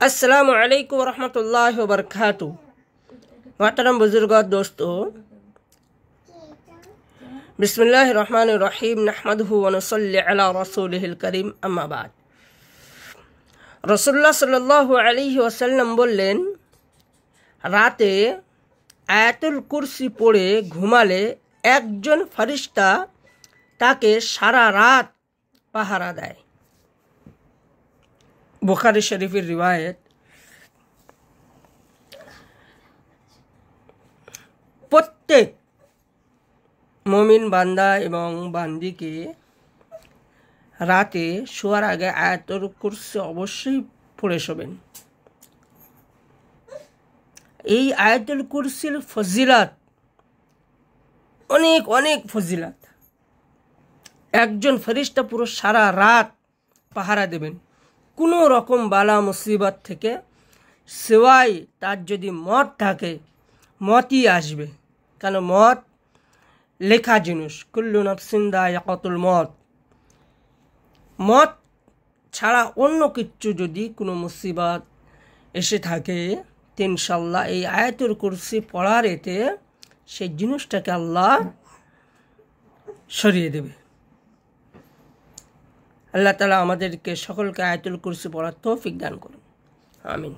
अस्सलामु अलैकुम वरहमतुल्लाहि वबरकातुहू। मोहतरम बुजुर्ग दोस्तों, बिस्मिल्लाहिर्रहमानिर्रहीम, नहमदुहु व नुसल्ली अला रसूलिहिल करीम, अम्मा बाद। रसूलुल्लाह सल्लल्लाहु अलैहि वसल्लम বললেন, রাতে আয়াতুল কুরসি পড়ে ঘুমালে একজন ফেরেশতা তাকে সারা রাত পাহারা দেয়। বুখারী শরীফের রিওয়ায়াত। প্রত্যেক মুমিন বান্দা এবং বান্দিকে রাতে শোয়ার আগে আয়াতুল কুরসি অবশ্যই পড়ে শোবেন। এই আয়াতুল কুরসির ফজিলত অনেক অনেক ফজিলত। একজন ফেরেশতা পুরো সারা রাত পাহারা দেবেন কোনো রকম বালা মুসিবত থেকে, সিওয়াই তার যদি মত থাকে মতই আসবে, কেন মত লেখা জিনিস, কুল্লু নাফসিন যায়িকাতুল মত। মত ছাড়া অন্য কিছু যদি কোনো মুসিবত এসে থাকে, ইনশাআল্লাহ এই আয়াতুল কুরসি পড়ার এতে সেই জিনিসটাকে আল্লাহ সরিয়ে দেবে। আল্লাহ তাআলা আমাদেরকে সকলকে আয়াতুল কুরসি পড়ার তৌফিক দান করুন, আমিন।